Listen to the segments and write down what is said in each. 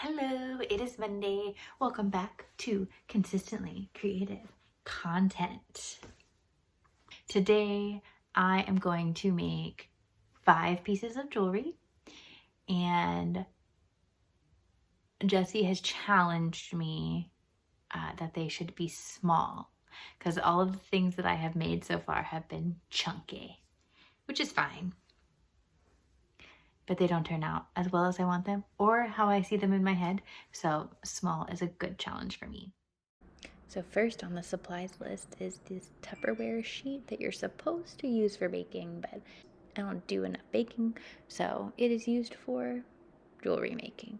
Hello, it is Monday. Welcome back to Consistently Creative Content. Today, I am going to make 5 pieces of jewelry, and Jessie has challenged me that they should be small because all of the things that I have made so far have been chunky, which is fine. But they don't turn out as well as I want them or how I see them in my head. So small is a good challenge for me. So first on the supplies list is this Tupperware sheet that you're supposed to use for baking, but I don't do enough baking, so it is used for jewelry making.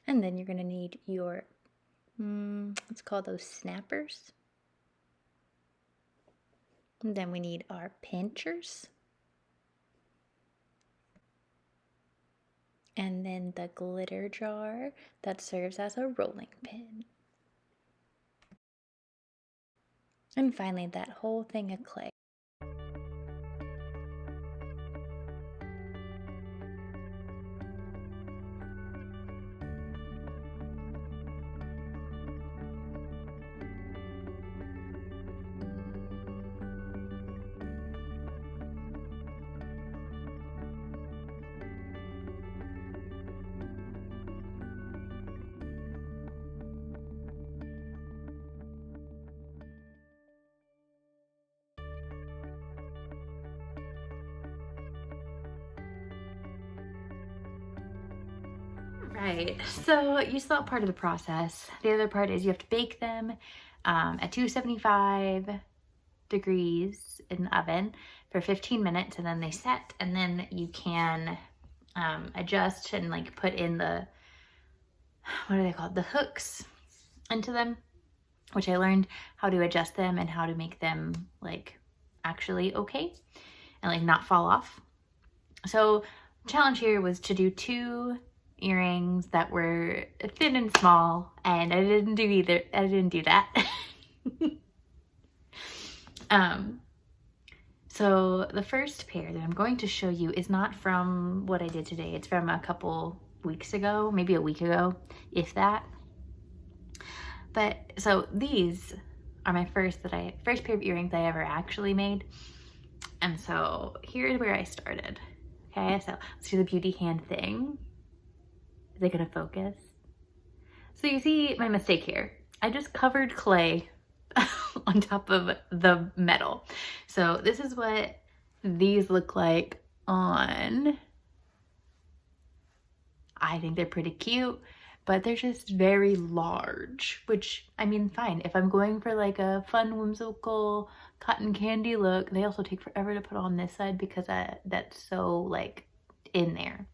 And then you're gonna need your, let's call those snappers. And then we need our pinchers. And then the glitter jar that serves as a rolling pin. And finally, that whole thing of clay. Right, so you saw part of the process. The other part is you have to bake them at 275 degrees in the oven for 15 minutes, and then they set, and then you can adjust and like put in the, what are they called? The hooks into them, which I learned how to adjust them and how to make them like actually okay and like not fall off. So the challenge here was to do 2 earrings that were thin and small, and I didn't do either. I didn't do that. So the first pair that I'm going to show you is not from what I did today. It's from a couple weeks ago, maybe a week ago, if that. But so these are my first pair of earrings I ever actually made. And so here's where I started. Okay, so let's do the beauty hand thing. Is it gonna focus? So you see my mistake here. I just covered clay on top of the metal. So this is what these look like on. I think they're pretty cute, but they're just very large, which, I mean, fine. If I'm going for like a fun, whimsical cotton candy look, they also take forever to put on this side because that's so like in there.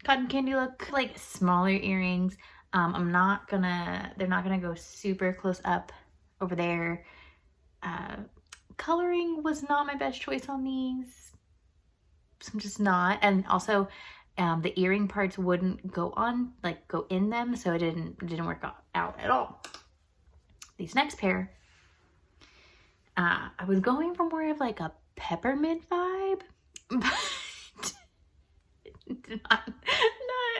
Cotton candy look, like smaller earrings. They're not gonna go super close up over there. Coloring was not my best choice on these. So I'm just not. And also the earring parts wouldn't go in them, so it didn't work out at all. These next pair, I was going for more of like a peppermint vibe, but not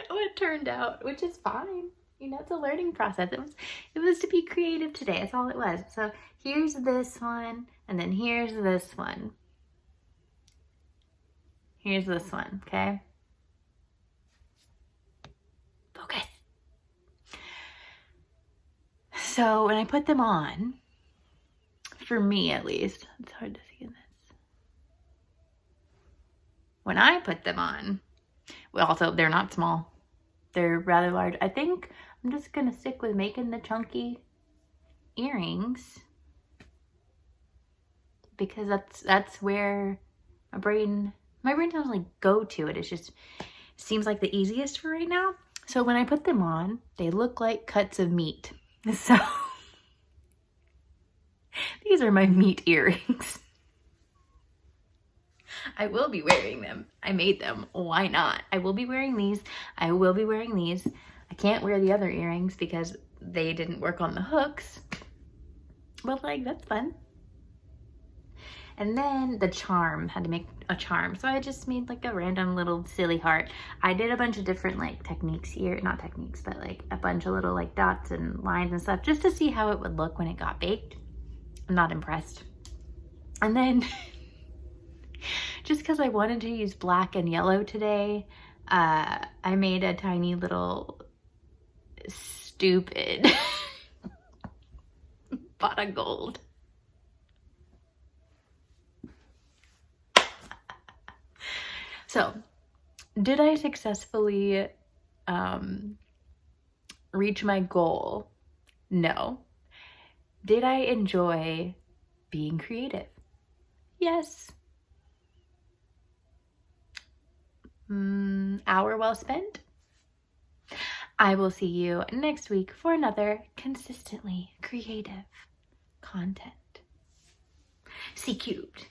what it turned out, which is fine. You know, it's a learning process. It was to be creative today. That's all it was. So here's this one, and then here's this one. Here's this one, okay? Focus. So when I put them on, for me at least, it's hard to see in this. When I put them on, well, also they're not small. They're rather large. I think I'm just gonna stick with making the chunky earrings because that's where my brain doesn't like go to it. It just seems like the easiest for right now. So when I put them on, they look like cuts of meat. So these are my meat earrings. I will be wearing them. I made them. Why not? I will be wearing these. I will be wearing these. I can't wear the other earrings because they didn't work on the hooks. But like, that's fun. And then the charm, had to make a charm. So I just made like a random little silly heart. I did a bunch of different like techniques here, not techniques, but like a bunch of little like dots and lines and stuff just to see how it would look when it got baked. I'm not impressed. And then just because I wanted to use black and yellow today, I made a tiny little stupid pot of gold. So, did I successfully reach my goal? No. Did I enjoy being creative? Yes. Hour well spent? I will see you next week for another consistently creative content. C cubed.